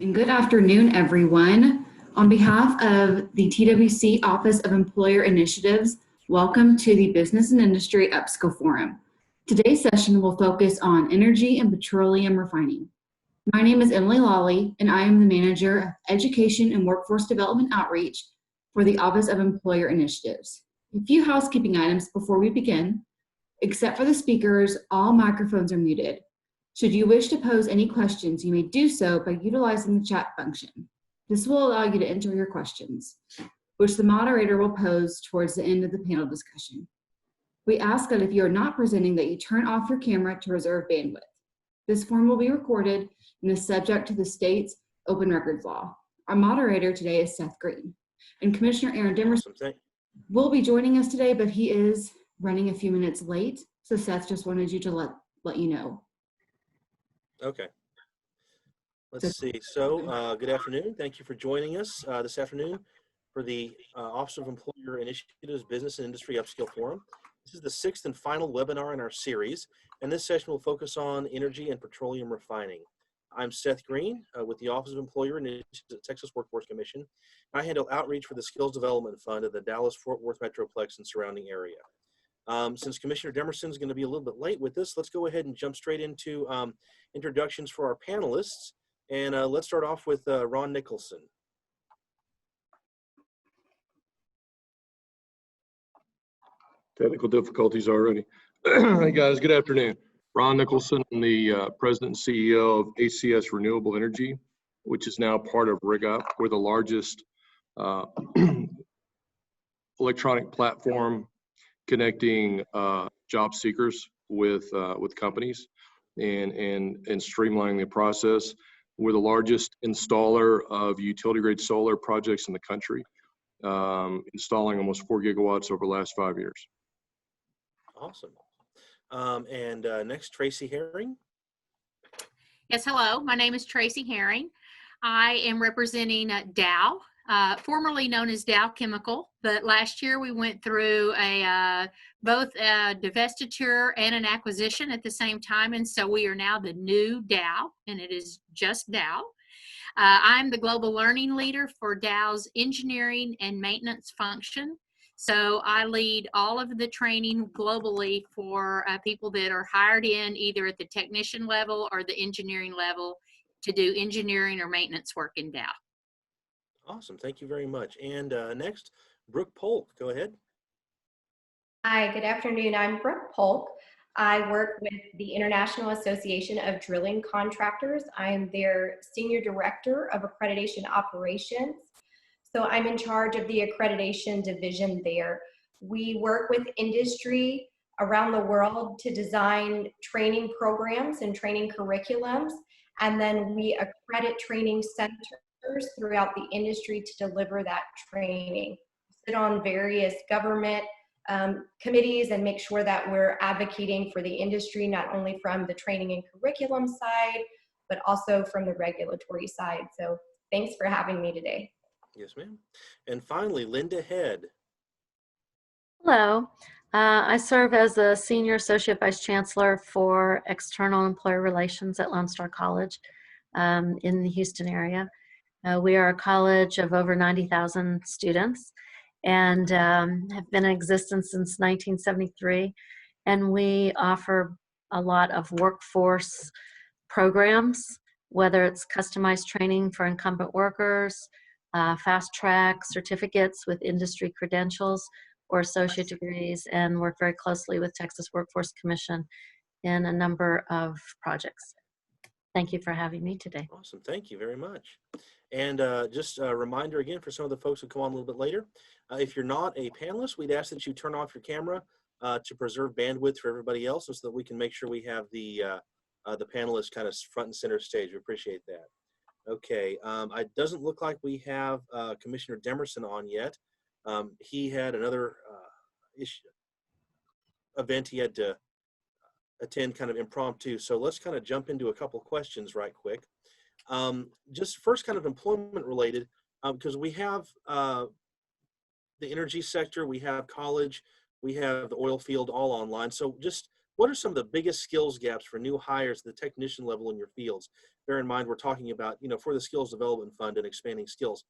And good afternoon, everyone. On behalf of the TWC Office of Employer Initiatives, welcome to the Business and Industry EBSCO Forum. Today's session will focus on energy and petroleum refining. My name is Emily Lawley, and I am the Manager of Education and Workforce Development Outreach for the Office of Employer Initiatives. A few housekeeping items before we begin. Except for the speakers, all microphones are muted. Should you wish to pose any questions, you may do so by utilizing the chat function. This will allow you to enter your questions, which the moderator will pose towards the end of the panel discussion. We ask that if you are not presenting that you turn off your camera to reserve bandwidth. This forum will be recorded and is subject to the state's open records law. Our moderator today is Seth Green, and Commissioner Aaron Demerson will be joining us today, but he is running a few minutes late. So Seth just wanted you to let you know. Okay. Let's see. So good afternoon. Thank you for joining us this afternoon for the Office of Employer Initiatives Business and Industry Upskill Forum. This is the sixth and final webinar in our series, and this session will focus on energy and petroleum refining. I'm Seth Green with the Office of Employer Initiatives at Texas Workforce Commission. I handle outreach for the Skills Development Fund of the Dallas-Fort Worth Metroplex and surrounding area. Since Commissioner Demerson is going to be a little bit late with this, let's go ahead and jump straight into introductions for our panelists. And let's start off with Ron Nicholson. Technical difficulties already. Hey guys, good afternoon. Ron Nicholson, I'm the President and CEO of ACS Renewable Energy, which is now part of RigUp. We're the largest electronic platform connecting job seekers with companies and streamlining the process. We're the largest installer of utility grade solar projects in the country, installing almost 4 gigawatts over the last 5 years. Awesome. And next, Tracy Herring. Yes, hello. My name is Tracy Herring. I am representing Dow, formerly known as Dow Chemical, but last year we went through both a divestiture and an acquisition at the same time, and so we are now the new Dow, and it is just Dow. I'm the global learning leader for Dow's engineering and maintenance function. So I lead all of the training globally for people that are hired in either at the technician level or the engineering level to do engineering or maintenance work in Dow. Awesome. Thank you very much. And next, Brooke Polk. Go ahead. Hi, good afternoon. I'm Brooke Polk. I work with the International Association of Drilling Contractors. I'm their Senior Director of Accreditation Operations. So I'm in charge of the accreditation division there. We work with industry around the world to design training programs and training curriculums, and then we accredit training centers throughout the industry to deliver that training. We sit on various government committees and make sure that we're advocating for the industry, not only from the training and curriculum side, but also from the regulatory side. So thanks for having me today. Yes, ma'am. And finally, Linda Head. Hello. I serve as a Senior Associate Vice Chancellor for External Employer Relations at Lone Star College in the Houston area. We are a college of over 90,000 students and have been in existence since 1973. And we offer a lot of workforce programs, whether it's customized training for incumbent workers, fast track certificates with industry credentials or associate degrees, and work very closely with Texas Workforce Commission in a number of projects. Thank you for having me today. Awesome. Thank you very much. And just a reminder again for some of the folks who come on a little bit later, if you're not a panelist, we'd ask that you turn off your camera to preserve bandwidth for everybody else so that we can make sure we have the panelists kind of front and center stage. We appreciate that. Okay, it doesn't look like we have Commissioner Demerson on yet. He had another event he had to attend kind of impromptu. So let's kind of jump into a couple questions right quick. Just first kind of employment related, because we have the energy sector, we have college, we have the oil field all online. So just what are some of the biggest skills gaps for new hires at the technician level in your fields? bear in mind we're talking about, for the Skills Development Fund and expanding skills.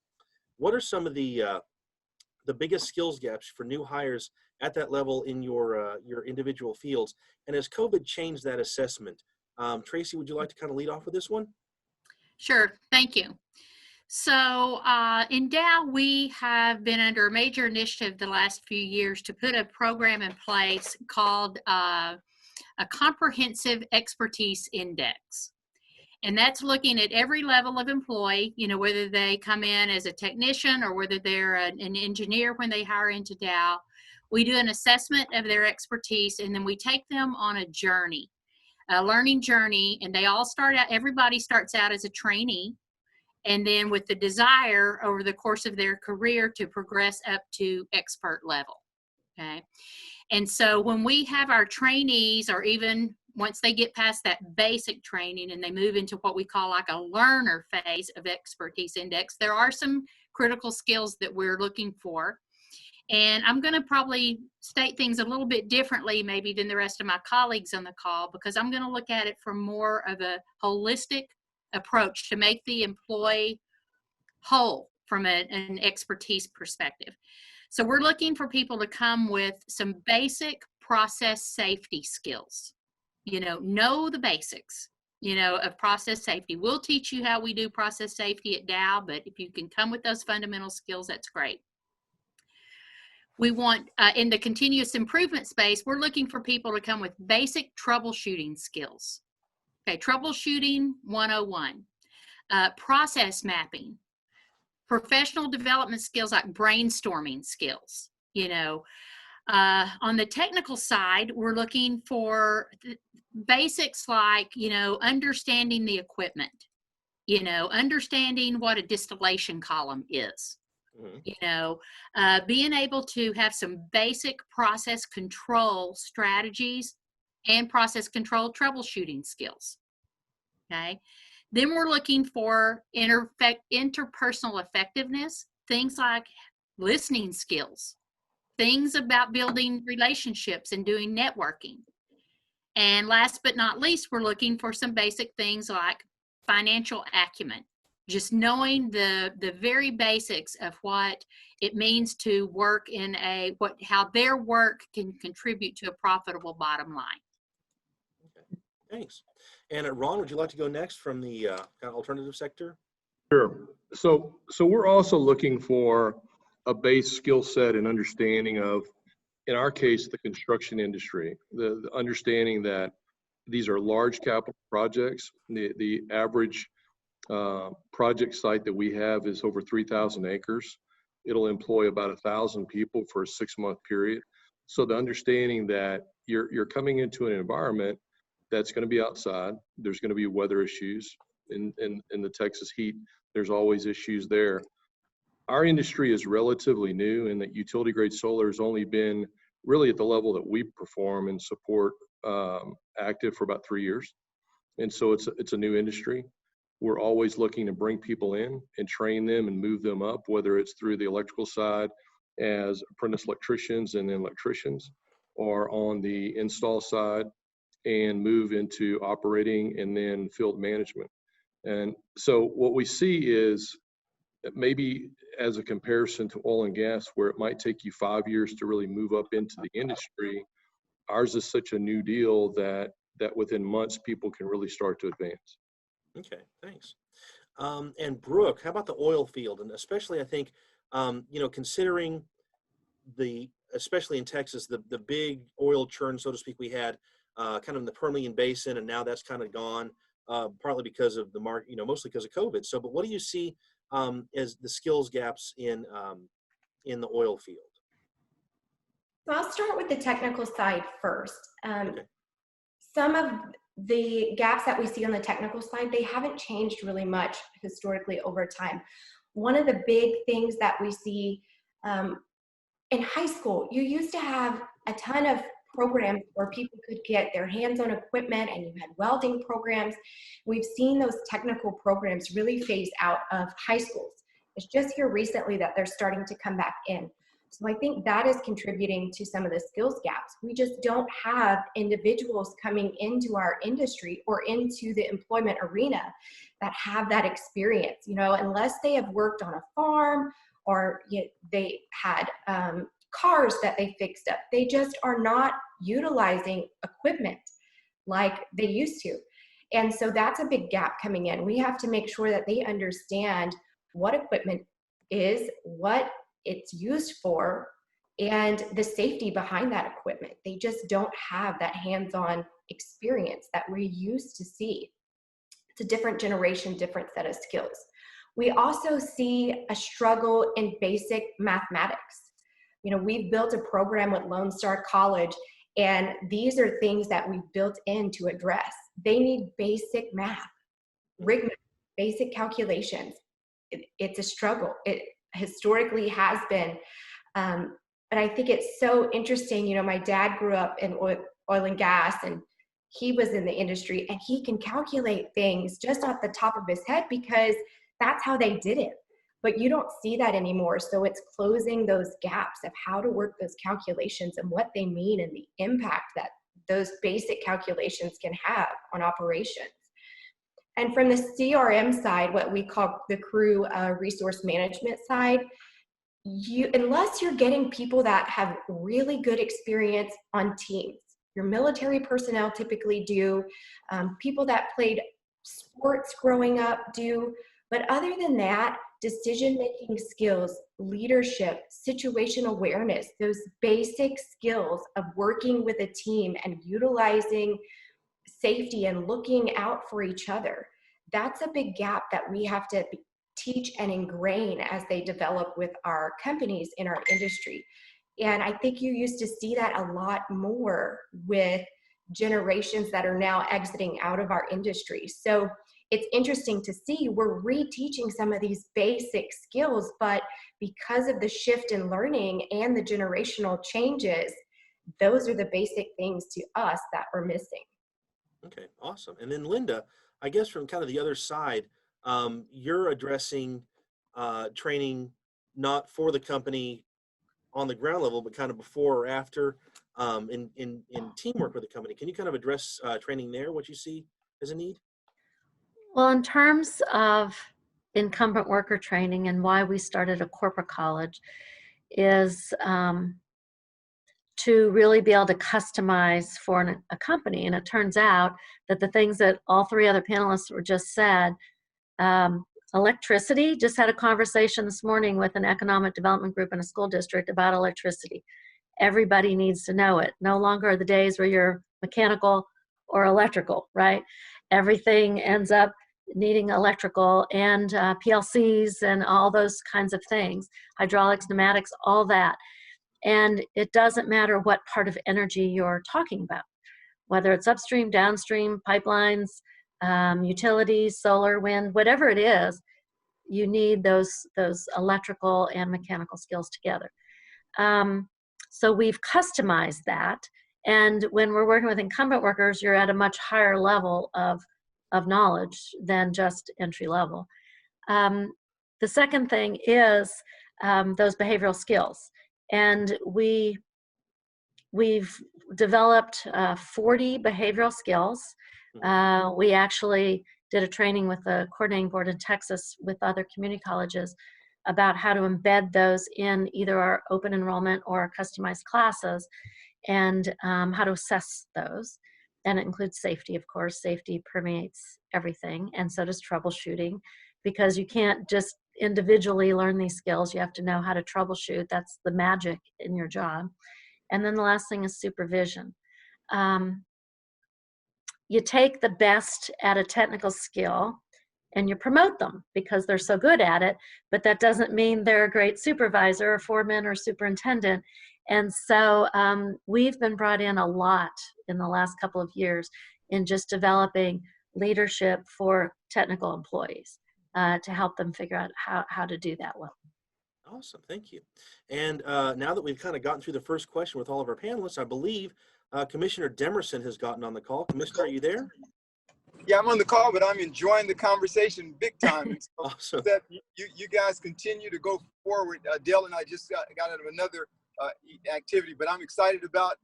What are some of the biggest skills gaps for new hires at that level in your individual fields? And has COVID changed that assessment? Tracy, would you like to kind of lead off with this one? Sure, thank you. So in Dow, we have been under a major initiative the last few years to put a program in place called a comprehensive expertise index. And that's looking at every level of employee, whether they come in as a technician or whether they're an engineer when they hire into Dow. We do an assessment of their expertise, and then we take them on a journey, a learning journey, and they all start out, everybody starts out as a trainee, and then with the desire over the course of their career to progress up to expert level, okay? And so when we have our trainees, or even once they get past that basic training and they move into what we call like a learner phase of expertise index, there are some critical skills that we're looking for. And I'm going to probably state things a little bit differently maybe than the rest of my colleagues on the call, because I'm going to look at it from more of a holistic approach to make the employee whole from an expertise perspective. So we're looking for people to come with some basic process safety skills. Know the basics, of process safety. We'll teach you how we do process safety at Dow, but if you can come with those fundamental skills, that's great. We want, in the continuous improvement space, we're looking for people to come with basic troubleshooting skills. Okay, troubleshooting 101, process mapping, professional development skills like brainstorming skills. On the technical side, we're looking for basics like, understanding the equipment, understanding what a distillation column is, being able to have some basic process control strategies and process control troubleshooting skills, okay? Then we're looking for interpersonal effectiveness, things like listening skills, things about building relationships and doing networking. And last but not least, we're looking for some basic things like financial acumen, just knowing the very basics of what it means to work in how their work can contribute to a profitable bottom line. Okay, thanks. And Ron, would you like to go next from the kind of alternative sector? Sure. So we're also looking for a base skill set and understanding of, in our case, the construction industry, the understanding that these are large capital projects. The average project site that we have is over 3,000 acres. It'll employ about 1,000 people for a 6-month period. So the understanding that you're coming into an environment that's going to be outside. There's going to be weather issues in the Texas heat. There's always issues there. Our industry is relatively new in that utility grade solar has only been really at the level that we perform and support active for about 3 years. And so it's a new industry. We're always looking to bring people in and train them and move them up, whether it's through the electrical side as apprentice electricians and then electricians, or on the install side and move into operating and then field management. And so what we see is that maybe as a comparison to oil and gas, where it might take you 5 years to really move up into the industry, ours is such a new deal that within months people can really start to advance. Okay, thanks. And Brooke, how about the oil field? And especially, I think, considering especially in Texas, the big oil churn, so to speak, we had kind of in the Permian Basin, and now that's kind of gone, partly because of the market, mostly because of COVID. So, but what do you see as the skills gaps in the oil field? So I'll start with the technical side first. Okay. Some of the gaps that we see on the technical side, they haven't changed really much historically over time. One of the big things that we see in high school, you used to have a ton of programs where people could get their hands on equipment, and you had welding programs. We've seen those technical programs really phase out of high schools. It's just here recently that they're starting to come back in. So I think that is contributing to some of the skills gaps. We just don't have individuals coming into our industry or into the employment arena that have that experience, unless they have worked on a farm or they had cars that they fixed up. They just are not utilizing equipment like they used to. And so that's a big gap coming in. We have to make sure that they understand what equipment is, what it's used for, and the safety behind that equipment. They just don't have that hands-on experience that we used to see. It's a different generation, different set of skills. We also see a struggle in basic mathematics. We've built a program with Lone Star College, and these are things that we built in to address. They need basic math, arithmetic, basic calculations. It's a struggle. It historically has been. But I think it's so interesting. My dad grew up in oil and gas, and he was in the industry, and he can calculate things just off the top of his head because that's how they did it. But you don't see that anymore. So it's closing those gaps of how to work those calculations and what they mean and the impact that those basic calculations can have on operations. And from the CRM side, what we call the crew resource management side, unless you're getting people that have really good experience on teams, your military personnel typically do, people that played sports growing up do, but other than that, decision-making skills, leadership, situation awareness, those basic skills of working with a team and utilizing safety and looking out for each other, that's a big gap that we have to teach and ingrain as they develop with our companies in our industry. And I think you used to see that a lot more with generations that are now exiting out of our industry. So it's interesting to see we're reteaching some of these basic skills, but because of the shift in learning and the generational changes, those are the basic things to us that we're missing. Okay, awesome. And then Linda, I guess from kind of the other side, you're addressing training not for the company on the ground level, but kind of before or after in teamwork with the company. Can you kind of address training there, what you see as a need? Well, in terms of incumbent worker training and why we started a corporate college is to really be able to customize for a company. And it turns out that the things that all three other panelists were just said, electricity, just had a conversation this morning with an economic development group in a school district about electricity. Everybody needs to know it. No longer are the days where you're mechanical or electrical, right? Everything ends up needing electrical and PLCs and all those kinds of things, hydraulics, pneumatics, all that. And it doesn't matter what part of energy you're talking about, whether it's upstream, downstream, pipelines, utilities, solar, wind, whatever it is, you need those electrical and mechanical skills together. So we've customized that. And when we're working with incumbent workers, you're at a much higher level of knowledge than just entry level. The second thing is those behavioral skills. And we've developed 40 behavioral skills. We actually did a training with the coordinating board in Texas with other community colleges about how to embed those in either our open enrollment or our customized classes and how to assess those. And it includes safety, of course. Safety permeates everything, and so does troubleshooting, because you can't just individually learn these skills. You have to know how to troubleshoot. That's the magic in your job. And then the last thing is supervision. You take the best at a technical skill and you promote them because they're so good at it, but that doesn't mean they're a great supervisor or foreman or superintendent. And so we've been brought in a lot in the last couple of years in just developing leadership for technical employees to help them figure out how to do that well. Awesome, thank you. And now that we've kind of gotten through the first question with all of our panelists, I believe Commissioner Demerson has gotten on the call. Commissioner, are you there? Yeah, I'm on the call, but I'm enjoying the conversation big time. And so Awesome. that you guys continue to go forward. Dale and I just got out of another activity, but I'm excited about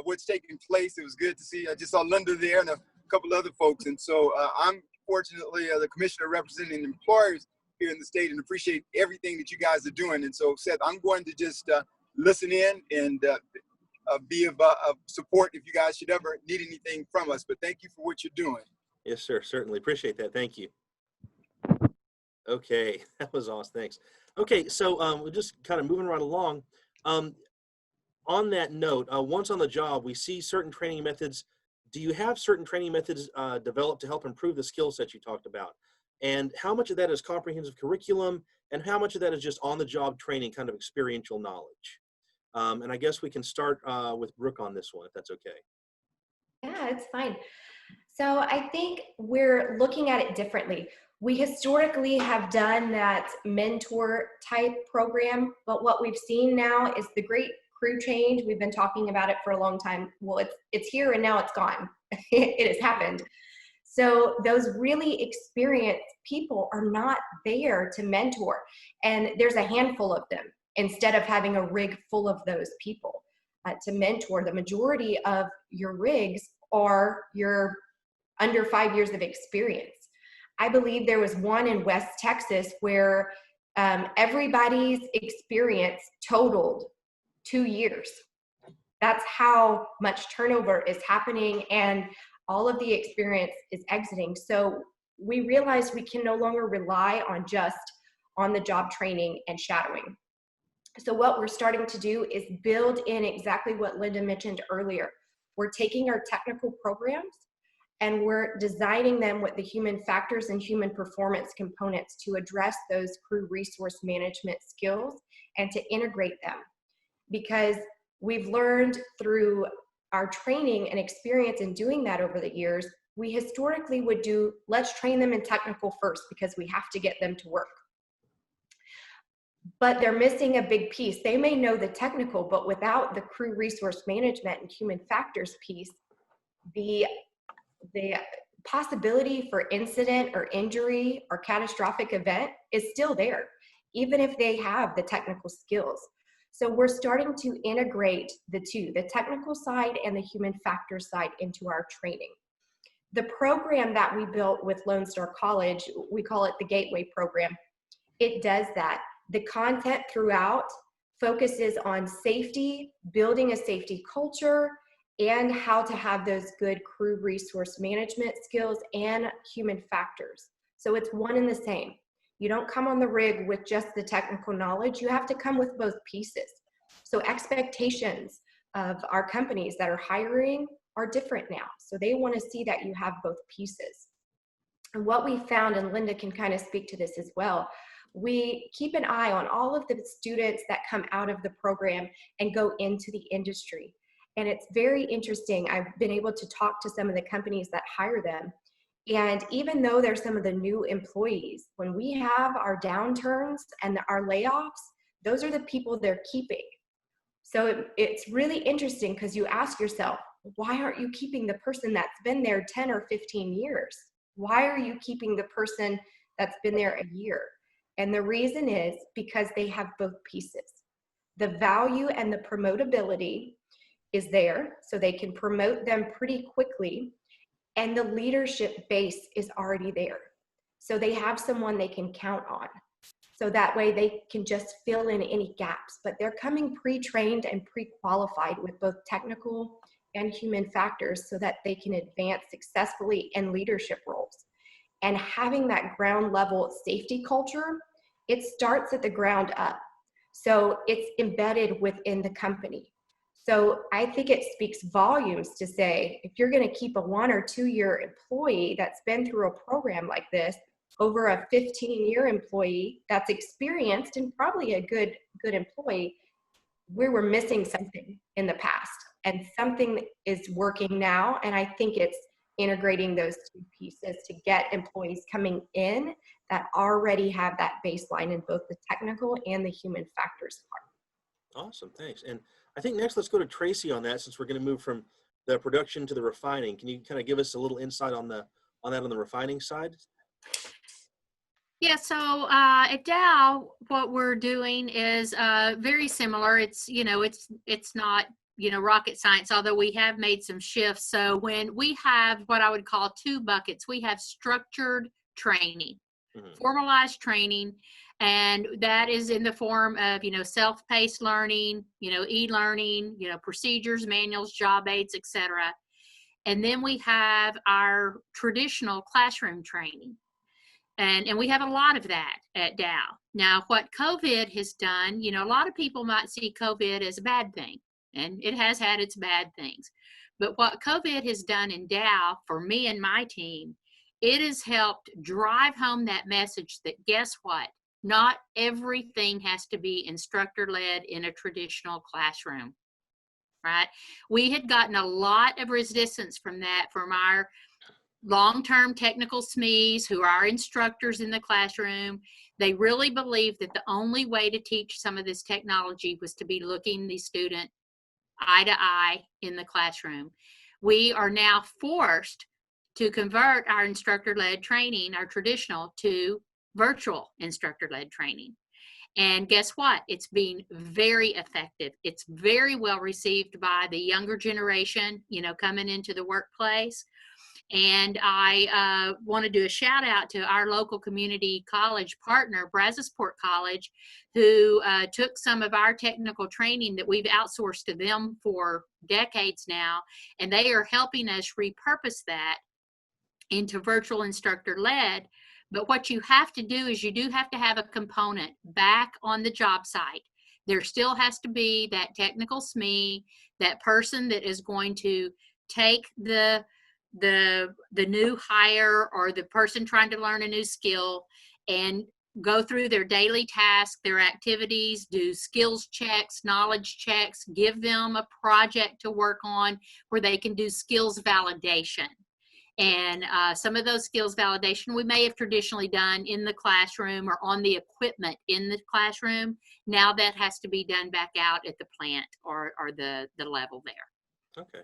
what's taking place. It was good to see. I just saw Linda there and a couple other folks. And so I'm fortunately the commissioner representing employers here in the state and appreciate everything that you guys are doing. And so, Seth, I'm going to just listen in and be of support if you guys should ever need anything from us. But thank you for what you're doing. Yes, sir. Certainly. Appreciate that. Thank you. Okay. That was awesome. Thanks. Okay. So we're just kind of moving right along. On that note, once on the job, we see certain training methods. Do you have certain training methods developed to help improve the skill set you talked about? And how much of that is comprehensive curriculum and how much of that is just on-the-job training, kind of experiential knowledge? And I guess we can start with Brooke on this one, if that's okay. Yeah, it's fine. So I think we're looking at it differently. We historically have done that mentor type program, but what we've seen now is the great crew change. We've been talking about it for a long time. Well, it's here and now it's gone. It has happened. So those really experienced people are not there to mentor. And there's a handful of them instead of having a rig full of those people to mentor. The majority of your rigs are your under 5 years of experience. I believe there was one in West Texas where everybody's experience totaled 2 years. That's how much turnover is happening and all of the experience is exiting. So we realized we can no longer rely on just on-the-job training and shadowing. So what we're starting to do is build in exactly what Linda mentioned earlier. We're taking our technical programs and we're designing them with the human factors and human performance components to address those crew resource management skills and to integrate them. Because we've learned through our training and experience in doing that over the years, we historically would do, let's train them in technical first because we have to get them to work. But they're missing a big piece. They may know the technical, but without the crew resource management and human factors piece, the possibility for incident or injury or catastrophic event is still there, even if they have the technical skills. So we're starting to integrate the two, the technical side and the human factor side into our training. The program that we built with Lone Star College, we call it the Gateway Program. It does that. The content throughout focuses on safety, building a safety culture, and how to have those good crew resource management skills and human factors. So it's one and the same. You don't come on the rig with just the technical knowledge. You have to come with both pieces. So expectations of our companies that are hiring are different now. So they want to see that you have both pieces. And what we found, and Linda can kind of speak to this as well, we keep an eye on all of the students that come out of the program and go into the industry. And it's very interesting. I've been able to talk to some of the companies that hire them. And even though they're some of the new employees, when we have our downturns and our layoffs, those are the people they're keeping. So it's really interesting because you ask yourself, why aren't you keeping the person that's been there 10 or 15 years? Why are you keeping the person that's been there a year? And the reason is because they have both pieces. The value and the promotability is there, so they can promote them pretty quickly. And the leadership base is already there. So they have someone they can count on. So that way they can just fill in any gaps, but they're coming pre-trained and pre-qualified with both technical and human factors so that they can advance successfully in leadership roles. And having that ground level safety culture, it starts at the ground up. So it's embedded within the company. So I think it speaks volumes to say, if you're going to keep a 1 or 2 year employee that's been through a program like this over a 15-year employee that's experienced and probably a good employee, we were missing something in the past and something is working now. And I think it's integrating those two pieces to get employees coming in that already have that baseline in both the technical and the human factors part. Awesome, thanks. And I think next let's go to Tracy on that since we're going to move from the production to the refining. Can you kind of give us a little insight on the on that on the refining side? Yeah, so at Dow, what we're doing is very similar. It's, it's not, rocket science, although we have made some shifts. So when we have what I would call two buckets, we have structured training, formalized training, and that is in the form of, self-paced learning, e-learning, procedures, manuals, job aids, etc. And then we have our traditional classroom training. And we have a lot of that at Dow. Now, what COVID has done, a lot of people might see COVID as a bad thing, and it has had its bad things. But what COVID has done in Dow for me and my team, it has helped drive home that message that guess what? Not everything has to be instructor-led in a traditional classroom, right? We had gotten a lot of resistance from that from our long-term technical SMEs who are our instructors in the classroom. They really believe that the only way to teach some of this technology was to be looking the student eye to eye in the classroom. We are now forced to convert our instructor-led training, our traditional, to virtual instructor-led training. And guess what? It's been very effective. It's very well received by the younger generation, coming into the workplace. And I want to do a shout out to our local community college partner, Brazosport College, who took some of our technical training that we've outsourced to them for decades now, and they are helping us repurpose that into virtual instructor-led. But what you have to do is you do have to have a component back on the job site. There still has to be that technical SME, that person that is going to take the new hire or the person trying to learn a new skill and go through their daily tasks, their activities, do skills checks, knowledge checks, give them a project to work on where they can do skills validation. And some of those skills validation we may have traditionally done in the classroom or on the equipment in the classroom. Now that has to be done back out at the plant or the level there. Okay.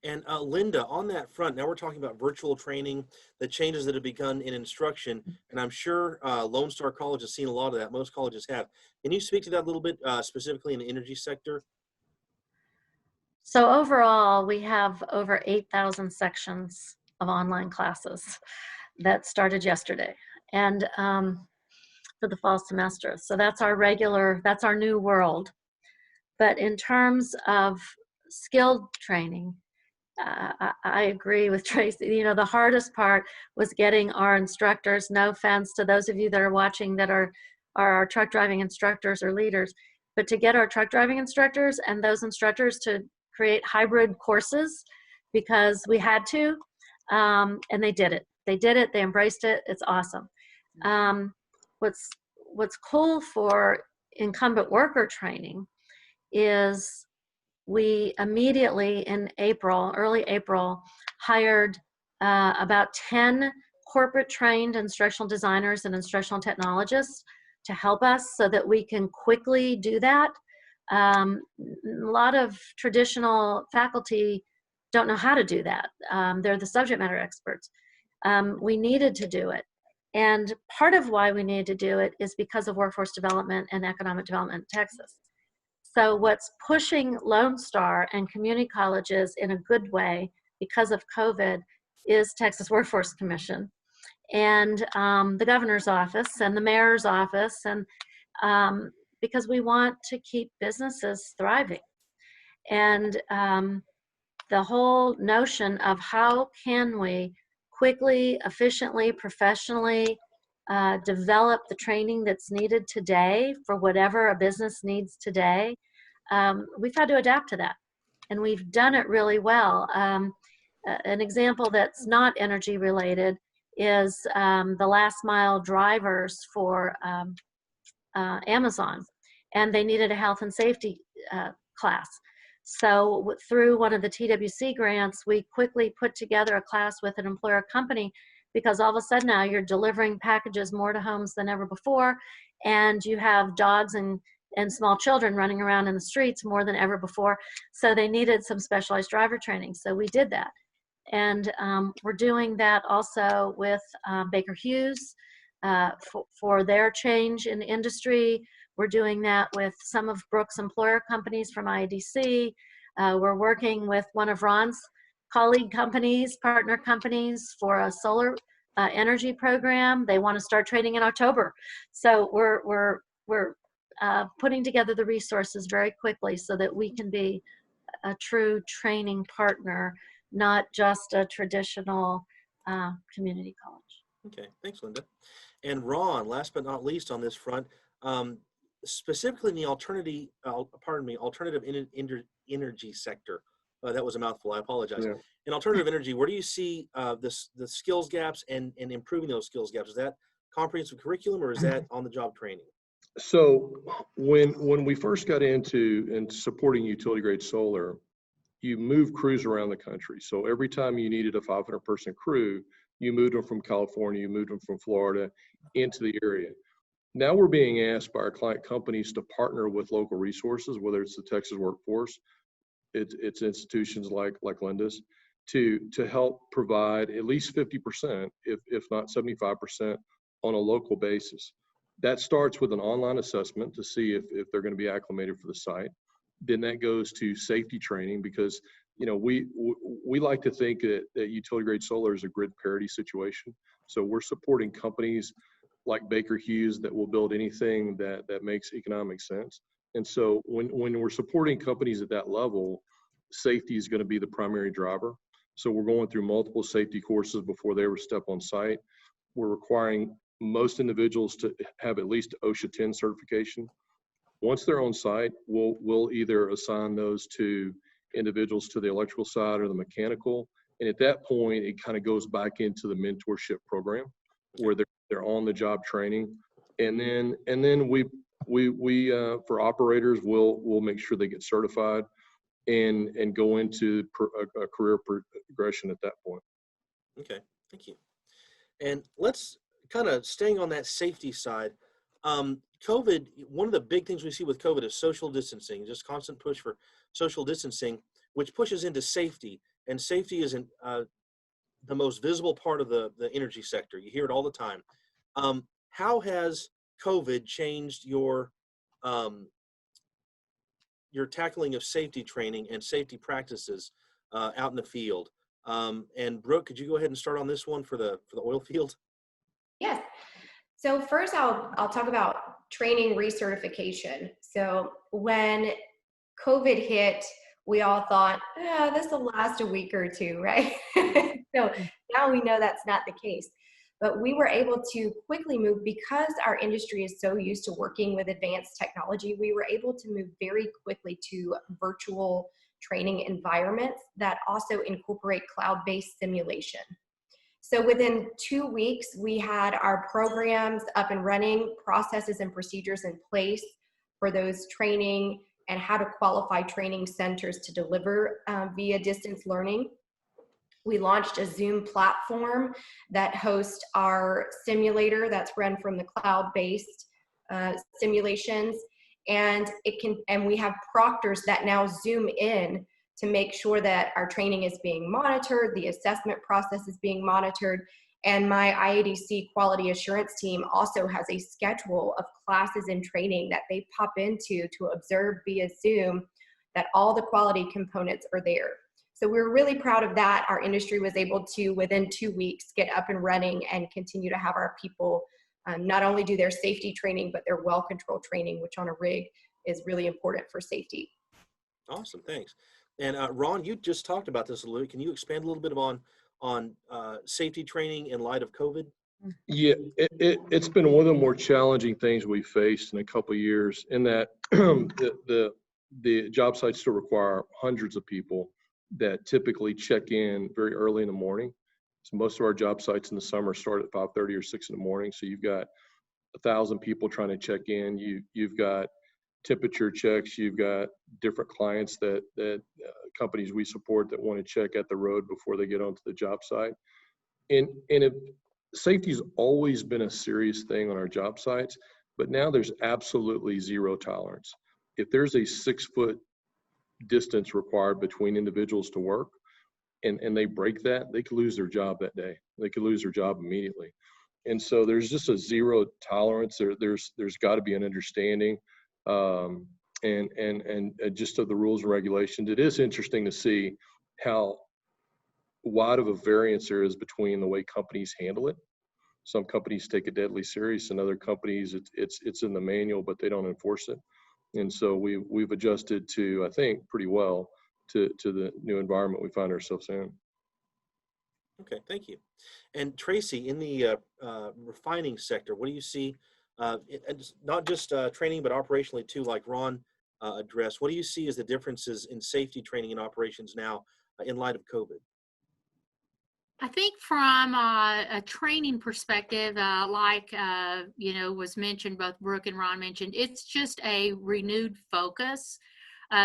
And Linda, on that front, now we're talking about virtual training, the changes that have begun in instruction, and I'm sure Lone Star College has seen a lot of that. Most colleges have. Can you speak to that a little bit, specifically in the energy sector? So overall, we have over 8,000 sections of online classes that started yesterday, and for the fall semester. So that's our new world. But in terms of skilled training, I agree with Tracy. The hardest part was getting our instructors, no offense to those of you that are watching that are our truck driving instructors or leaders, but to get our truck driving instructors and those instructors to create hybrid courses because we had to, and they did it. They embraced it. It's awesome. What's cool for incumbent worker training is we immediately in early April, hired about 10 corporate trained instructional designers and instructional technologists to help us so that we can quickly do that. A lot of traditional faculty don't know how to do that. They're the subject matter experts. We needed to do it. And part of why we needed to do it is because of workforce development and economic development in Texas. So what's pushing Lone Star and community colleges in a good way because of COVID is Texas Workforce Commission and the governor's office and the mayor's office, and because we want to keep businesses thriving. And the whole notion of how can we quickly, efficiently, professionally develop the training that's needed today for whatever a business needs today, we've had to adapt to that. And we've done it really well. An example that's not energy related is the last mile drivers for Amazon. And they needed a health and safety class. So through one of the TWC grants, we quickly put together a class with an employer company, because all of a sudden now you're delivering packages more to homes than ever before, and you have dogs and small children running around in the streets more than ever before. So they needed some specialized driver training. So we did that. And we're doing that also with Baker Hughes for their change in industry. We're doing that with some of Brooks' employer companies from IADC. We're working with one of Ron's colleague companies, partner companies, for a solar energy program. They want to start training in October. So we're putting together the resources very quickly so that we can be a true training partner, not just a traditional community college. Okay, thanks, Linda. And Ron, last but not least on this front, specifically in the alternative energy sector. That was a mouthful, I apologize. Yeah. In alternative energy, where do you see the skills gaps and improving those skills gaps? Is that comprehensive curriculum or is that on-the-job training? So when we first got into supporting utility grade solar, you move crews around the country. So every time you needed a 500-person crew, you moved them from California, you moved them from Florida into the area. Now we're being asked by our client companies to partner with local resources, whether it's the Texas workforce, it's institutions like Linda's, to help provide at least 50%, if not 75%, on a local basis. That starts with an online assessment to see if they're going to be acclimated for the site. Then that goes to safety training, because we like to think that utility grade solar is a grid parity situation. So we're supporting companies like Baker Hughes that will build anything that makes economic sense. And so when we're supporting companies at that level, safety is going to be the primary driver. So we're going through multiple safety courses before they ever step on site. We're requiring most individuals to have at least OSHA 10 certification. Once they're on site, we'll either assign those to individuals to the electrical side or the mechanical. And at that point, it kind of goes back into the mentorship program where they're on the job training. And then we for operators, we'll make sure they get certified and go into a career progression at that point. Okay, thank you. And let's kind of staying on that safety side. COVID, one of the big things we see with COVID is social distancing, just constant push for social distancing, which pushes into safety. And safety isn't the most visible part of the energy sector. You hear it all the time. How has COVID changed your tackling of safety training and safety practices out in the field? And Brooke, could you go ahead and start on this one for the oil field? Yes. So first I'll talk about training recertification. So when COVID hit, we all thought, this will last a week or two, right? So now we know that's not the case. But we were able to quickly move, because our industry is so used to working with advanced technology, we were able to move very quickly to virtual training environments that also incorporate cloud-based simulation. So within 2 weeks, we had our programs up and running, processes and procedures in place for those training, and how to qualify training centers to deliver via distance learning. We launched a Zoom platform that hosts our simulator that's run from the cloud-based simulations, and we have proctors that now zoom in to make sure that our training is being monitored, the assessment process is being monitored, and my IADC quality assurance team also has a schedule of classes and training that they pop into to observe via Zoom, that all the quality components are there. So we're really proud of that. Our industry was able to, within 2 weeks, get up and running and continue to have our people not only do their safety training, but their well control training, which on a rig is really important for safety. Awesome, thanks. And Ron, you just talked about this a little bit. Can you expand a little bit on safety training in light of COVID? Yeah, it's been one of the more challenging things we faced in a couple of years, in that the job sites still require hundreds of people that typically check in very early in the morning. So most of our job sites in the summer start at 5:30 or 6 in the morning. So you've got 1,000 people trying to check in. You've got temperature checks. You've got different clients that companies we support that want to check at the road before they get onto the job site. And safety's always been a serious thing on our job sites, but now there's absolutely zero tolerance. If there's a 6-foot distance required between individuals to work, and they break that, they could lose their job that day. They could lose their job immediately. And so there's just a zero tolerance. There's got to be an understanding, and just of the rules and regulations. It is interesting to see how wide of a variance there is between the way companies handle it. Some companies take it deadly serious, and other companies it's in the manual, but they don't enforce it. And so we've adjusted to, I think, pretty well to the new environment we find ourselves in. Okay, thank you. And Tracy, in the refining sector, what do you see? Not just training, but operationally too, like Ron addressed. What do you see as the differences in safety training and operations now in light of COVID? I think from a training perspective, was mentioned, both Brooke and Ron mentioned, it's just a renewed focus.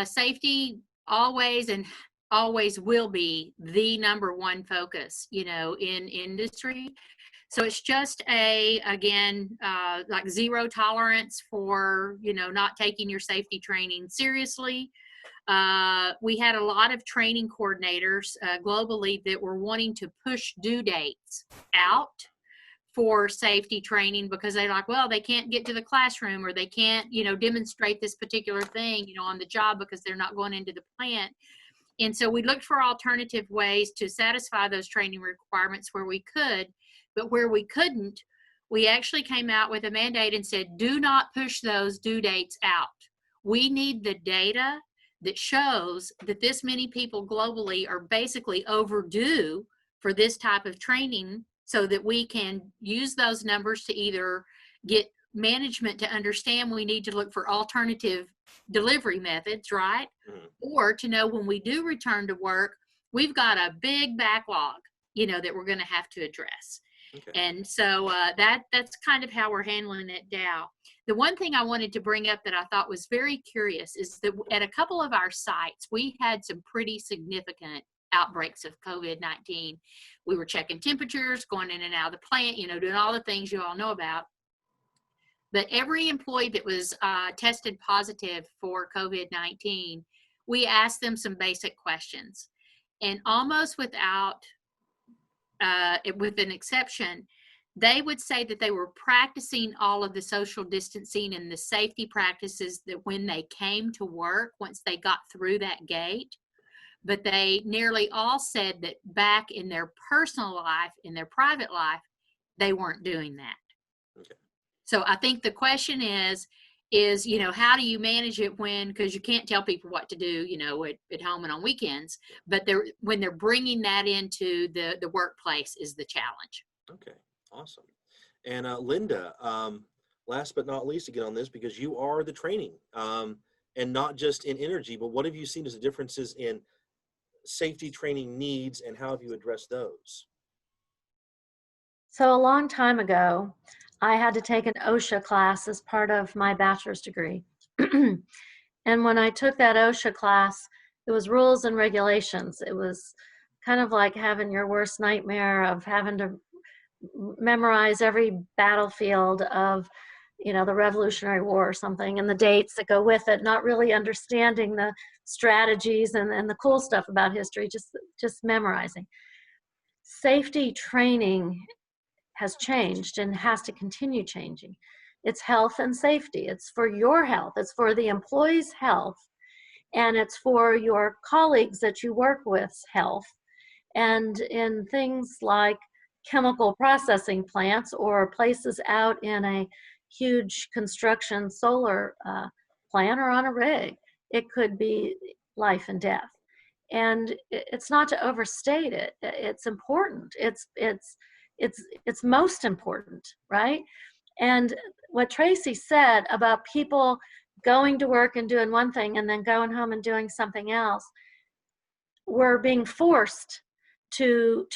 Safety always will be the number one focus, in industry. So it's just like zero tolerance for, not taking your safety training seriously. We had a lot of training coordinators globally that were wanting to push due dates out for safety training because they're like, well, they can't get to the classroom, or they can't, demonstrate this particular thing, on the job because they're not going into the plant. And so we looked for alternative ways to satisfy those training requirements where we could, but where we couldn't, we actually came out with a mandate and said, do not push those due dates out. We need the data that shows that this many people globally are basically overdue for this type of training, so that we can use those numbers to either get management to understand we need to look for alternative delivery methods, right? Mm-hmm. Or to know when we do return to work, we've got a big backlog, that we're going to have to address. Okay. And so that's kind of how we're handling it now. The one thing I wanted to bring up that I thought was very curious is that at a couple of our sites, we had some pretty significant outbreaks of COVID-19. We were checking temperatures, going in and out of the plant, doing all the things you all know about. But every employee that was tested positive for COVID-19, we asked them some basic questions. And almost with an exception, they would say that they were practicing all of the social distancing and the safety practices that when they came to work, once they got through that gate. But they nearly all said that back in their personal life, in their private life, they weren't doing that. Okay. So I think the question is, how do you manage it because you can't tell people what to do, at home and on weekends, but when they're bringing that into the workplace is the challenge. Okay, awesome. And Linda, last but not least to get on this, because you are the training, and not just in energy, but what have you seen as the differences in safety training needs, and how have you addressed those? So a long time ago, I had to take an OSHA class as part of my bachelor's degree. And when I took that OSHA class, it was rules and regulations. It was kind of like having your worst nightmare of having to memorize every battlefield of, the Revolutionary War or something, and the dates that go with it, not really understanding the strategies and the cool stuff about history, just memorizing. Safety training has changed and has to continue changing. It's health and safety. It's for your health. It's for the employee's health. And it's for your colleagues that you work with's health. And in things like chemical processing plants or places out in a huge construction solar plant or on a rig, it could be life and death. And it's not to overstate it. It's important. It's most important, right? And what Tracy said about people going to work and doing one thing and then going home and doing something else, we're being forced to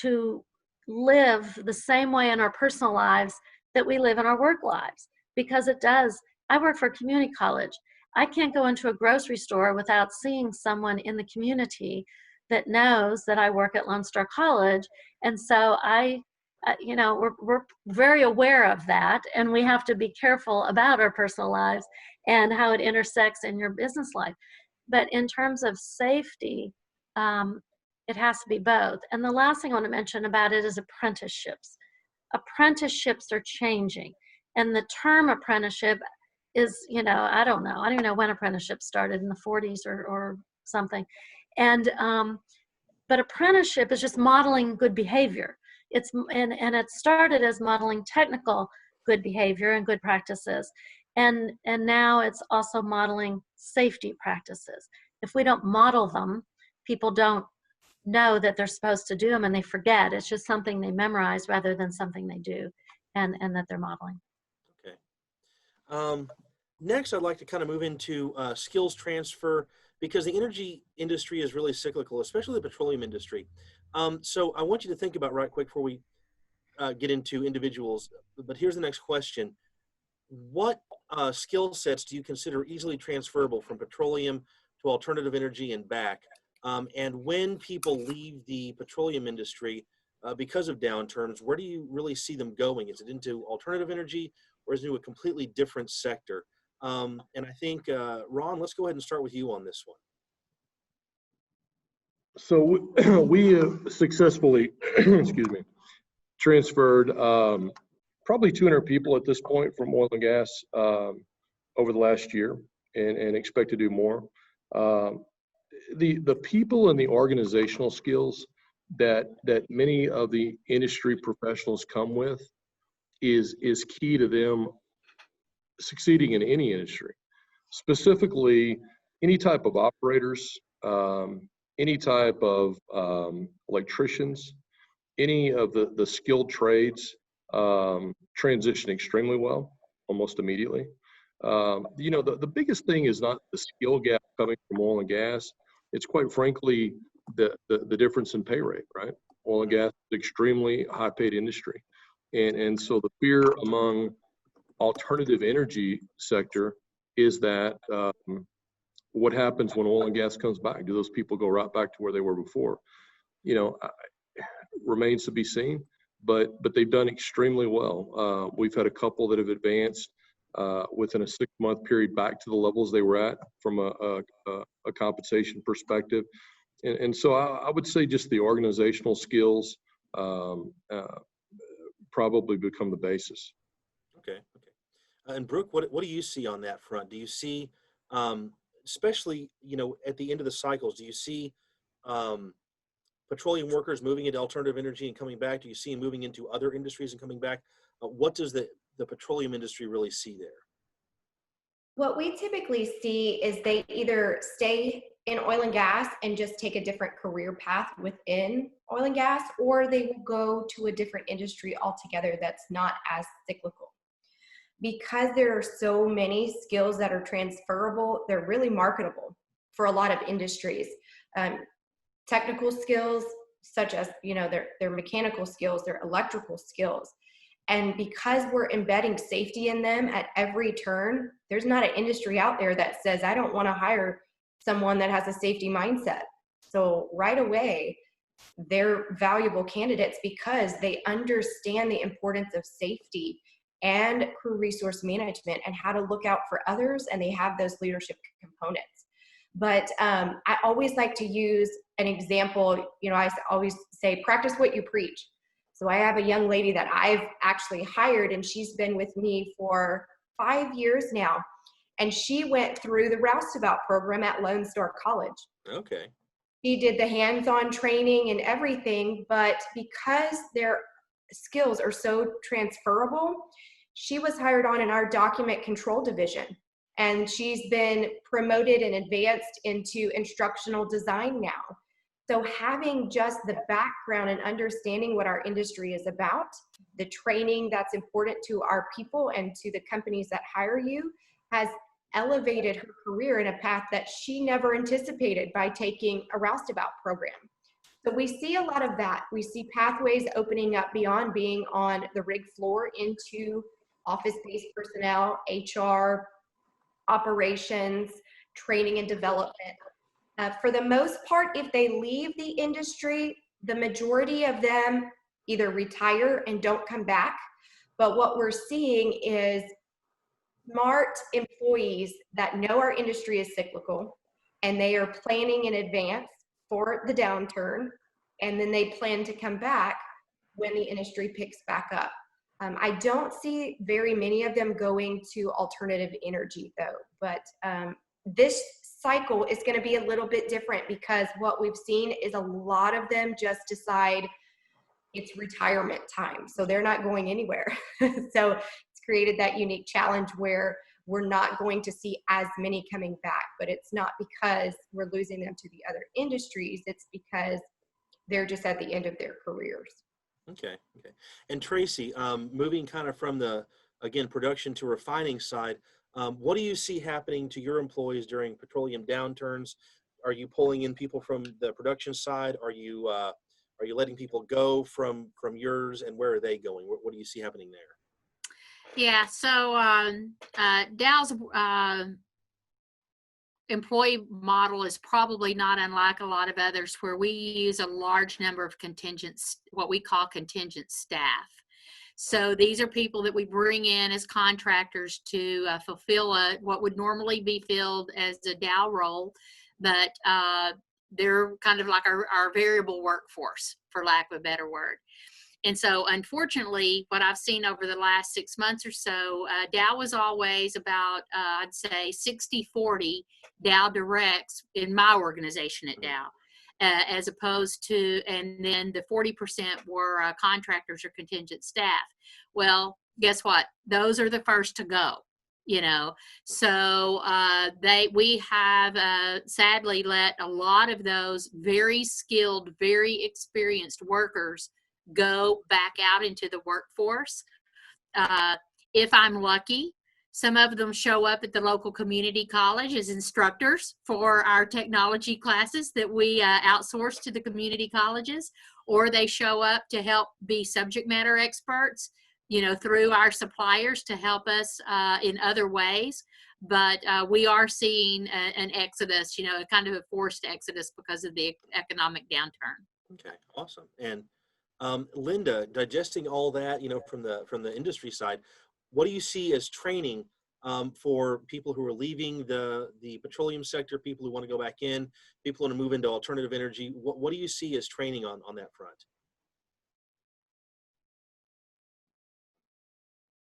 live the same way in our personal lives that we live in our work lives, because it does. I work for a community college. I can't go into a grocery store without seeing someone in the community that knows that I work at Lone Star College. And so we're very aware of that, and we have to be careful about our personal lives and how it intersects in your business life. But in terms of safety, It has to be both. And the last thing I want to mention about it is apprenticeships. Apprenticeships are changing. And the term apprenticeship is, I don't know. I don't even know when apprenticeship started, in the 40s or something. And but apprenticeship is just modeling good behavior. And it started as modeling technical good behavior and good practices. And now it's also modeling safety practices. If we don't model them, people don't know that they're supposed to do them, and they forget. It's just something they memorize rather than something they do and that they're modeling. Okay. Next, I'd like to kind of move into skills transfer, because the energy industry is really cyclical, especially the petroleum industry. So I want you to think about right quick before we get into individuals, but here's the next question. What skill sets do you consider easily transferable from petroleum to alternative energy and back? And when people leave the petroleum industry because of downturns, where do you really see them going? Is it into alternative energy, or is it into a completely different sector? And I think, Ron, let's go ahead and start with you on this one. So we have successfully, excuse me, transferred probably 200 people at this point from oil and gas over the last year, and expect to do more. The people and the organizational skills that many of the industry professionals come with is key to them succeeding in any industry. Specifically, any type of operators, any type of electricians, any of the skilled trades transition extremely well, almost immediately. The biggest thing is not the skill gap coming from oil and gas. It's quite frankly the difference in pay rate, right? Oil and gas is extremely high paid industry. And so the fear among alternative energy sector is that what happens when oil and gas comes back? Do those people go right back to where they were before? Remains to be seen, but they've done extremely well. We've had a couple that have advanced within a 6-month period back to the levels they were at from a compensation perspective. And so I would say just the organizational skills probably become the basis. Okay. And Brooke, what do you see on that front? Do you see, especially, at the end of the cycles, do you see petroleum workers moving into alternative energy and coming back? Do you see them moving into other industries and coming back? What does the petroleum industry really see there? What we typically see is they either stay in oil and gas and just take a different career path within oil and gas, or they will go to a different industry altogether that's not as cyclical. Because there are so many skills that are transferable, they're really marketable for a lot of industries. Technical skills, such as their mechanical skills, their electrical skills. And because we're embedding safety in them at every turn, there's not an industry out there that says, I don't want to hire someone that has a safety mindset. So right away, they're valuable candidates because they understand the importance of safety and crew resource management and how to look out for others, and they have those leadership components. But I always like to use an example. I always say, practice what you preach. So I have a young lady that I've actually hired, and she's been with me for 5 years now. And she went through the Roustabout program at Lone Star College. Okay. She did the hands-on training and everything, but because their skills are so transferable, she was hired on in our document control division. And she's been promoted and advanced into instructional design now. So having just the background and understanding what our industry is about, the training that's important to our people and to the companies that hire you, has elevated her career in a path that she never anticipated by taking a Roustabout program. So we see a lot of that. We see pathways opening up beyond being on the rig floor into office-based personnel, HR, operations, training and development. For the most part, if they leave the industry, the majority of them either retire and don't come back. But what we're seeing is smart employees that know our industry is cyclical and they are planning in advance for the downturn, and then they plan to come back when the industry picks back up. I don't see very many of them going to alternative energy though, but this cycle is going to be a little bit different because what we've seen is a lot of them just decide it's retirement time. So they're not going anywhere. So it's created that unique challenge where we're not going to see as many coming back, but it's not because we're losing them to the other industries. It's because they're just at the end of their careers. Okay. And Tracy, moving kind of from the, again, production to refining side, what do you see happening to your employees during petroleum downturns? Are you pulling in people from the production side? Are you letting people go from yours, and where are they going? What do you see happening there? Yeah, so Dow's employee model is probably not unlike a lot of others, where we use a large number of what we call contingent staff. So these are people that we bring in as contractors to fulfill what would normally be filled as a Dow role, but they're kind of like our variable workforce, for lack of a better word. And so, unfortunately, what I've seen over the last 6 months or so, Dow was always about, I'd say, 60-40 Dow directs in my organization at Dow, as opposed to, and then the 40% were contractors or contingent staff. Well, guess what? Those are the first to go. So we have sadly let a lot of those very skilled, very experienced workers go back out into the workforce. If I'm lucky, some of them show up at the local community college as instructors for our technology classes that we outsource to the community colleges, or they show up to help be subject matter experts, through our suppliers to help us in other ways. But we are seeing an exodus, kind of a forced exodus because of the economic downturn. Okay, awesome. And Linda, digesting all that, from the industry side, what do you see as training for people who are leaving the petroleum sector, people who want to go back in, people who want to move into alternative energy? What do you see as training on that front?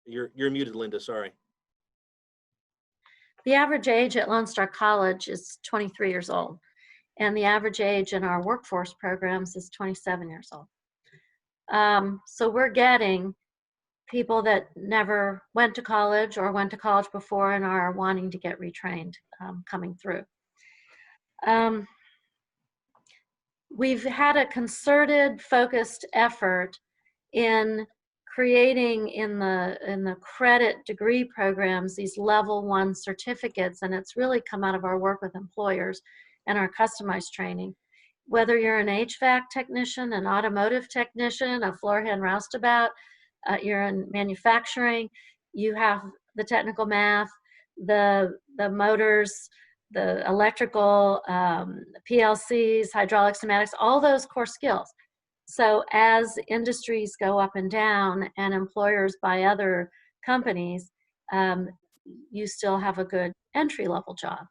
You're muted, Linda. Sorry. The average age at Lone Star College is 23 years old, and the average age in our workforce programs is 27 years old. So we're getting people that never went to college or went to college before and are wanting to get retrained coming through. We've had a concerted, focused effort in creating in the credit degree programs these level 1 certificates, and it's really come out of our work with employers and our customized training. Whether you're an HVAC technician, an automotive technician, a floor hand roustabout, you're in manufacturing, you have the technical math, the motors, the electrical, PLCs, hydraulics, pneumatics, all those core skills. So as industries go up and down and employers buy other companies, you still have a good entry-level job.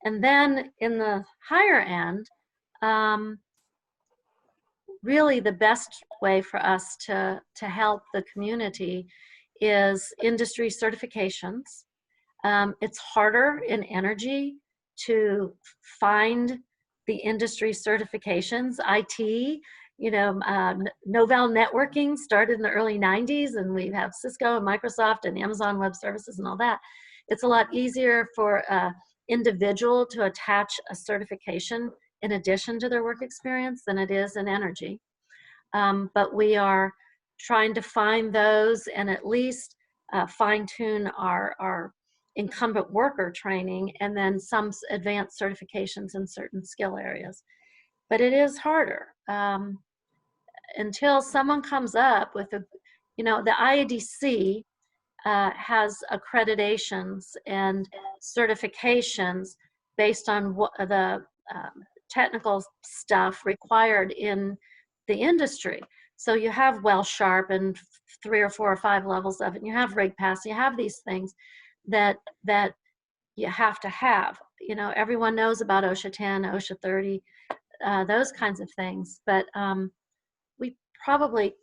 And then in the higher end, really the best way for us to help the community is industry certifications. It's harder in energy to find the industry certifications. IT, Novell networking started in the early 90s, and we have Cisco and Microsoft and Amazon Web Services and all that. It's a lot easier for an individual to attach a certification in addition to their work experience than it is in energy. But we are trying to find those and at least fine-tune our incumbent worker training, and then some advanced certifications in certain skill areas. But it is harder until someone comes up with the IADC has accreditations and certifications based on what the technical stuff required in the industry. So you have well sharp and 3 or 4 or 5 levels of it. And you have rig pass. You have these things that you have to have. Everyone knows about OSHA 10, OSHA 30. those kinds of things. But we probably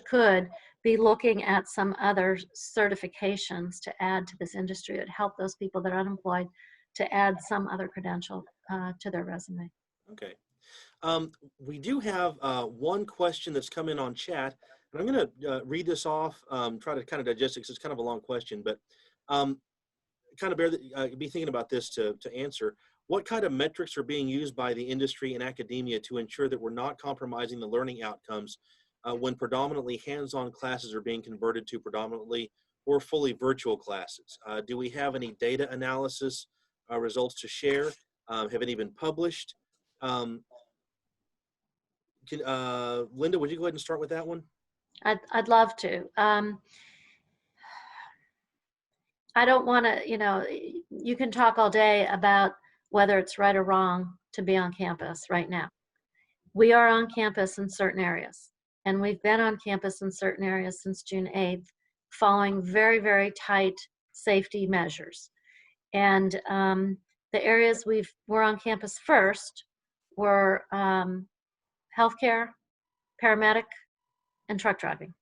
could be looking at some other certifications to add to this industry. It would help those people that are unemployed to add some other credential to their resume. Okay. We do have one question that's come in on chat, and I'm going to read this off, try to kind of digest it because it's kind of a long question, but kind of be thinking about this to answer. What kind of metrics are being used by the industry and academia to ensure that we're not compromising the learning outcomes when predominantly hands-on classes are being converted to predominantly or fully virtual classes? Do we have any data analysis results to share? Have any been published? Linda, would you go ahead and start with that one? I'd love to. I don't want to, you can talk all day about whether it's right or wrong to be on campus right now. We are on campus in certain areas, and we've been on campus in certain areas since June 8th, following very, very tight safety measures. And the areas we're on campus first were healthcare, paramedic, and truck driving.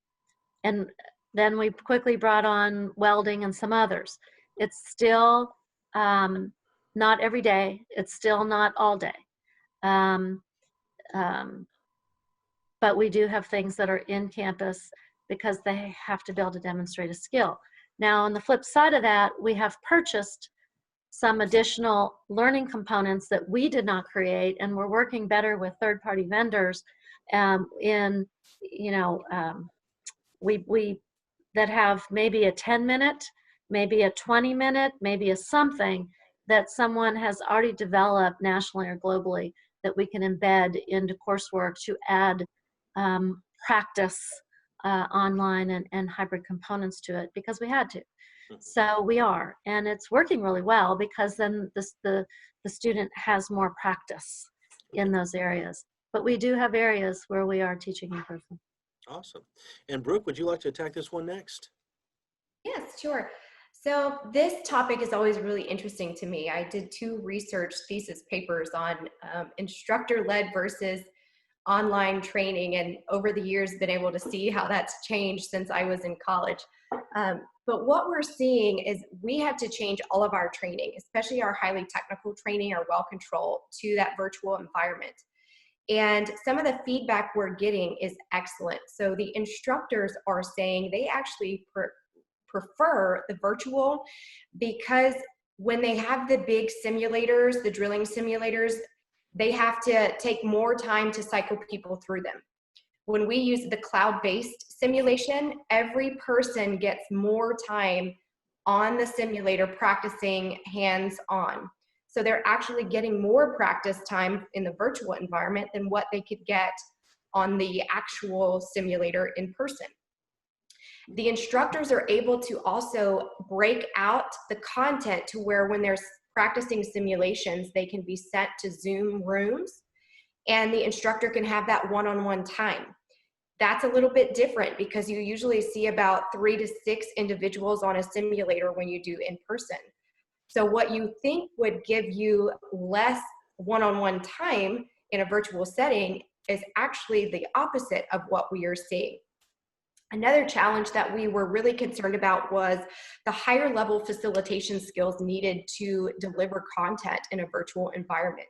And then we quickly brought on welding and some others. It's still not every day. It's still not all day. But we do have things that are in campus because they have to be able to demonstrate a skill. Now, on the flip side of that, we have purchased some additional learning components that we did not create, and we're working better with third-party vendors we that have maybe a 10-minute, maybe a 20-minute, maybe a something that someone has already developed nationally or globally that we can embed into coursework to add practice online and hybrid components to it, because we had to. So we are, and it's working really well because then the student has more practice in those areas. But we do have areas where we are teaching in person. Awesome. And Brooke, would you like to attack this one next? Yes, sure. So this topic is always really interesting to me. I did 2 research thesis papers on instructor-led versus online training, and over the years been able to see how that's changed since I was in college. But what we're seeing is we have to change all of our training, especially our highly technical training, our well control, to that virtual environment. And some of the feedback we're getting is excellent. So the instructors are saying they actually prefer the virtual because when they have the big simulators, the drilling simulators, they have to take more time to cycle people through them. When we use the cloud-based simulation, every person gets more time on the simulator practicing hands-on. So they're actually getting more practice time in the virtual environment than what they could get on the actual simulator in person. The instructors are able to also break out the content to where when they're practicing simulations, they can be sent to Zoom rooms and the instructor can have that one-on-one time. That's a little bit different because you usually see about 3 to 6 individuals on a simulator when you do in person. So what you think would give you less one-on-one time in a virtual setting is actually the opposite of what we are seeing. Another challenge that we were really concerned about was the higher level facilitation skills needed to deliver content in a virtual environment.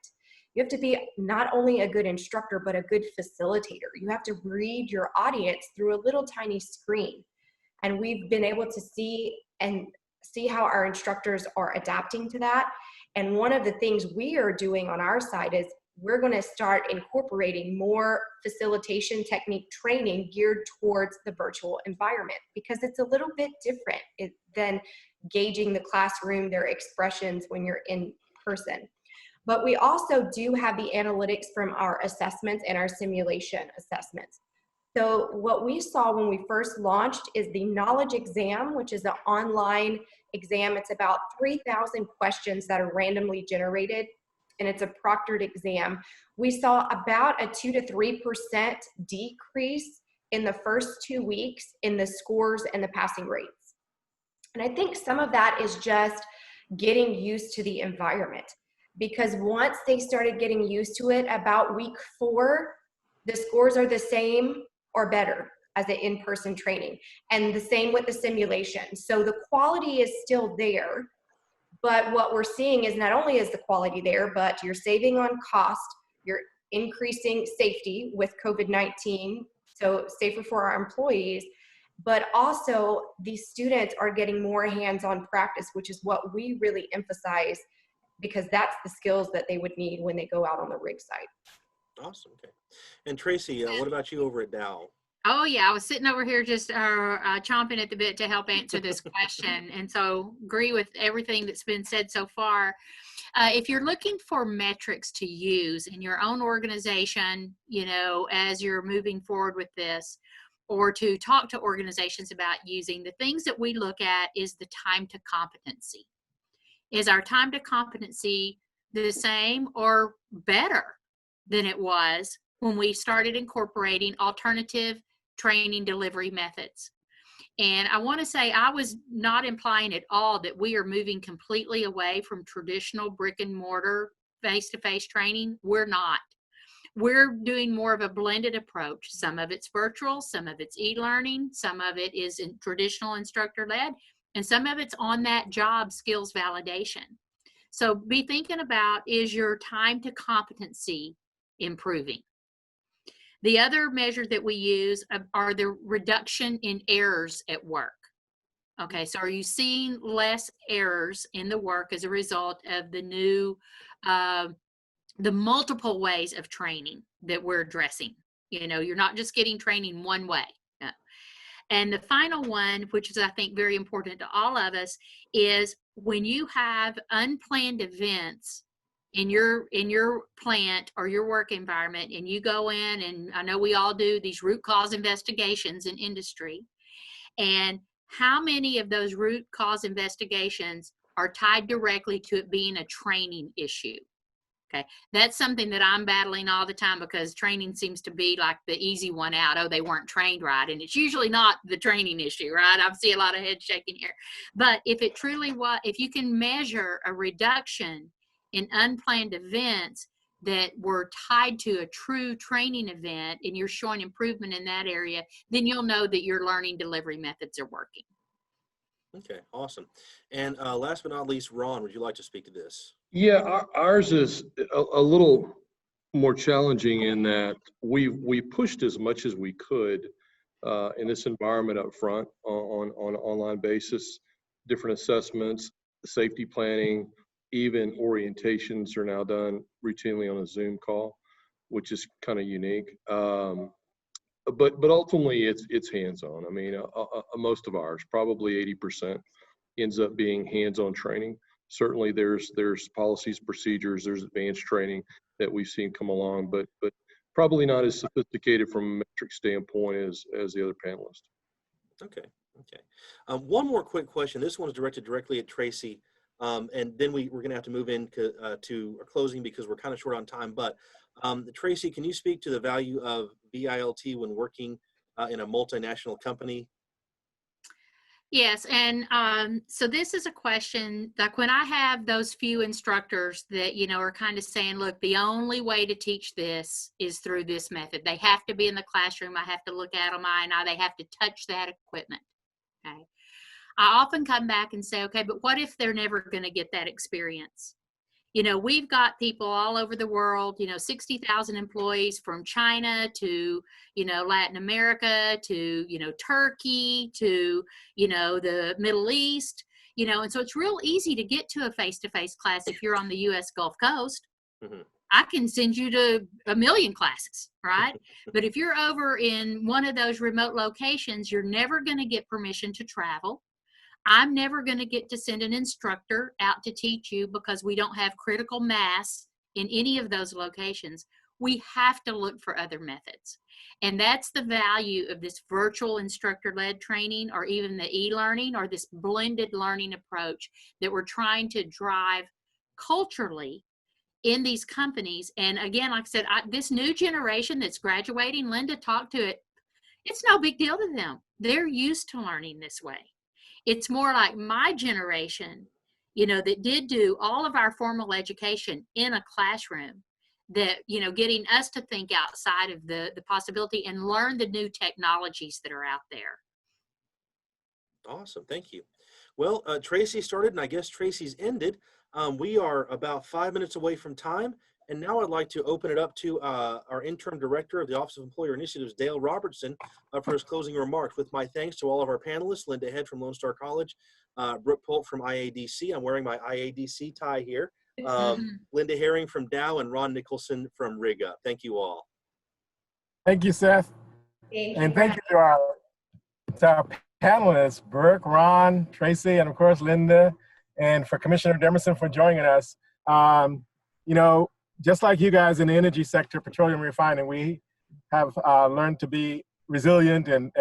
You have to be not only a good instructor, but a good facilitator. You have to read your audience through a little tiny screen. And we've been able to see how our instructors are adapting to that. And one of the things we are doing on our side is we're going to start incorporating more facilitation technique training geared towards the virtual environment because it's a little bit different than gauging the classroom, their expressions when you're in person. But we also do have the analytics from our assessments and our simulation assessments. So what we saw when we first launched is the knowledge exam, which is an online exam. It's about 3,000 questions that are randomly generated, and it's a proctored exam. We saw about a 2 to 3% decrease in the first 2 weeks in the scores and the passing rates. And I think some of that is just getting used to the environment. because once they started getting used to it, about week 4, the scores are the same or better as the in-person training, and the same with the simulation. So the quality is still there, but what we're seeing is not only is the quality there, but you're saving on cost, you're increasing safety with COVID-19, so safer for our employees, but also these students are getting more hands-on practice, which is what we really emphasize, because that's the skills that they would need when they go out on the rig site. Awesome. Okay. And Tracy, what about you over at Dow? Oh yeah, I was sitting over here just chomping at the bit to help answer this question, and so agree with everything that's been said so far. If you're looking for metrics to use in your own organization, you know, as you're moving forward with this, or to talk to organizations about using, the things that we look at is the time to competency. Is our time to competency the same or better than it was when we started incorporating alternative training delivery methods? And I want to say, I was not implying at all that we are moving completely away from traditional brick and mortar face-to-face training. We're not. We're doing more of a blended approach. Some of it's virtual, some of it's e-learning, some of it is in traditional instructor-led, and some of it's on that job skills validation. So be thinking about, is your time to competency improving? The other measures that we use are the reduction in errors at work. Okay, so are you seeing less errors in the work as a result of the new, the multiple ways of training that we're addressing? You know, you're not just getting training one way. No. And the final one, which is I think very important to all of us, is when you have unplanned events in your plant or your work environment, and you go in, and I know we all do these root cause investigations in industry, and how many of those root cause investigations are tied directly to it being a training issue? Okay, that's something that I'm battling all the time, because training seems to be like the easy one out. Oh, they weren't trained right. And it's usually not the training issue, right? I see a lot of head shaking here. But if it truly was, if you can measure a reduction in unplanned events that were tied to a true training event, and you're showing improvement in that area, then you'll know that your learning delivery methods are working. Okay, awesome. And last but not least, Ron, would you like to speak to this? Yeah, ours is a little more challenging in that we pushed as much as we could in this environment up front on an online basis, different assessments, safety planning, even orientations are now done routinely on a Zoom call, which is kind of unique. But ultimately it's hands-on. I mean, most of ours, probably 80%, ends up being hands-on training. Certainly there's policies, procedures, there's advanced training that we've seen come along, but probably not as sophisticated from a metric standpoint as the other panelists. Okay. One more quick question. This one is directed directly at Tracy, and then we're going to have to move into to our closing because we're kind of short on time. But Tracy, can you speak to the value of VILT when working in a multinational company? Yes, and so this is a question, like when I have those few instructors that, you know, are kind of saying, look, the only way to teach this is through this method. They have to be in the classroom. I have to look at them eye and eye. They have to touch that equipment. Okay. I often come back and say, okay, but what if they're never going to get that experience? You know, we've got people all over the world, you know, 60,000 employees from China to, you know, Latin America to, you know, Turkey to, you know, the Middle East, you know, and so it's real easy to get to a face-to-face class if you're on the U.S. Gulf Coast. Mm-hmm. I can send you to a million classes, right? But if you're over in one of those remote locations, you're never going to get permission to travel. I'm never going to get to send an instructor out to teach you because we don't have critical mass in any of those locations. We have to look for other methods. And that's the value of this virtual instructor-led training, or even the e-learning, or this blended learning approach that we're trying to drive culturally in these companies. And again, like I said, this new generation that's graduating, Linda talked to it, it's no big deal to them. They're used to learning this way. It's more like my generation that did do all of our formal education in a classroom, that, getting us to think outside of the possibility and learn the new technologies that are out there. Awesome. Thank you. Well, Tracy started, and I guess Tracy's ended. We are about 5 minutes away from time. And now I'd like to open it up to our interim director of the Office of Employer Initiatives, Dale Robertson, for his closing remarks. With my thanks to all of our panelists, Linda Head from Lone Star College, Brooke Polk from IADC. I'm wearing my IADC tie here. Linda Herring from Dow, and Ron Nicholson from Rig Up. Thank you all. Thank you, Seth. And thank you to our panelists, Brooke, Ron, Tracy, and of course, Linda, and for Commissioner Demerson for joining us. Just like you guys in the energy sector, petroleum refining, we have learned to be resilient and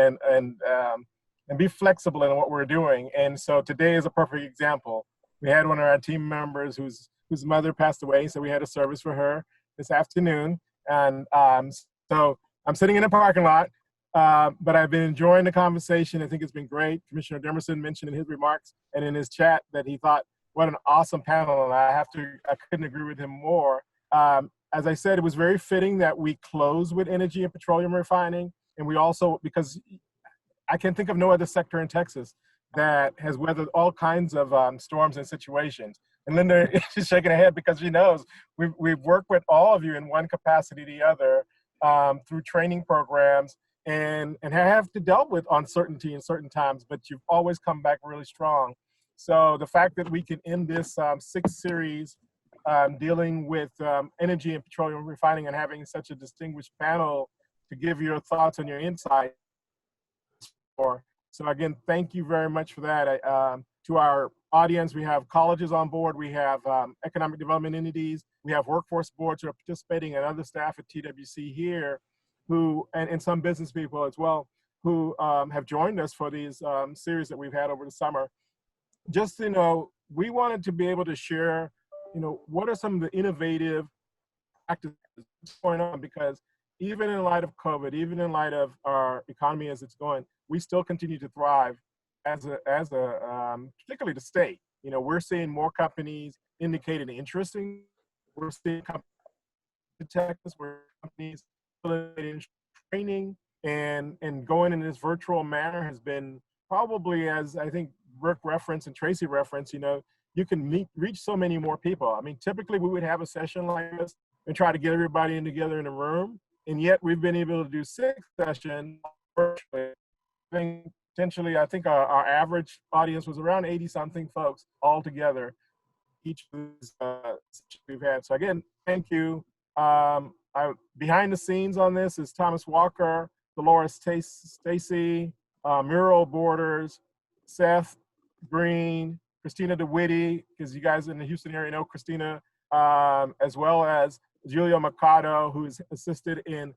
be flexible in what we're doing. And so today is a perfect example. We had one of our team members whose mother passed away, so we had a service for her this afternoon. And so I'm sitting in the parking lot, but I've been enjoying the conversation. I think it's been great. Commissioner Demerson mentioned in his remarks and in his chat that he thought, what an awesome panel, and I couldn't agree with him more. As I said, it was very fitting that we close with energy and petroleum refining, and we also, because I can think of no other sector in Texas that has weathered all kinds of storms and situations. And Linda is shaking her head because she knows we've worked with all of you in one capacity or the other through training programs and have to deal with uncertainty in certain times, but you've always come back really strong. So the fact that we can end this 6th series dealing with energy and petroleum refining and having such a distinguished panel to give your thoughts and your insights. So again, thank you very much for that. To our audience, we have colleges on board, we have economic development entities, we have workforce boards who are participating, and other staff at TWC here who, and some business people as well, who have joined us for these series that we've had over the summer. Just, we wanted to be able to share, what are some of the innovative practices going on, because even in light of COVID, even in light of our economy as it's going, we still continue to thrive as a particularly the state. We're seeing more companies indicating interest in, we're seeing companies in Texas where companies in training and going in this virtual manner has been probably, as I think Brooke referenced and Tracy referenced, you can reach so many more people. I mean, typically we would have a session like this and try to get everybody together in a room, and yet we've been able to do 6 sessions virtually. Potentially, I think our average audience was around 80-something folks all together, each of these we've had. So again, thank you. Behind the scenes on this is Thomas Walker, Dolores Stacy, Mural Borders, Seth Green, Christina DeWitty, because you guys in the Houston area know Christina, as well as Julia Mercado, who's assisted in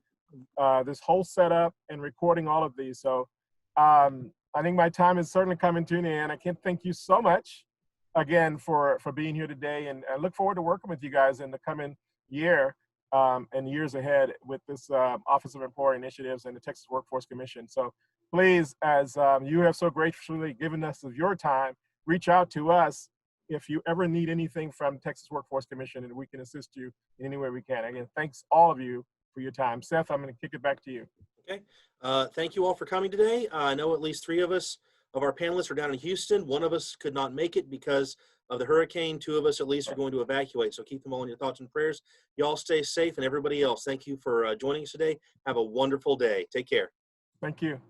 this whole setup and recording all of these. So I think my time is certainly coming to an end. I can't thank you so much again for being here today, and I look forward to working with you guys in the coming year and years ahead with this Office of Employer Initiatives and the Texas Workforce Commission. So please, as you have so graciously given us of your time, reach out to us if you ever need anything from Texas Workforce Commission, and we can assist you in any way we can. Again, thanks all of you for your time. Seth, I'm going to kick it back to you. Okay. Thank you all for coming today. I know at least 3 of our panelists are down in Houston. 1 of us could not make it because of the hurricane. 2 of us at least are going to evacuate. So keep them all in your thoughts and prayers. You all stay safe, and everybody else, thank you for joining us today. Have a wonderful day. Take care. Thank you.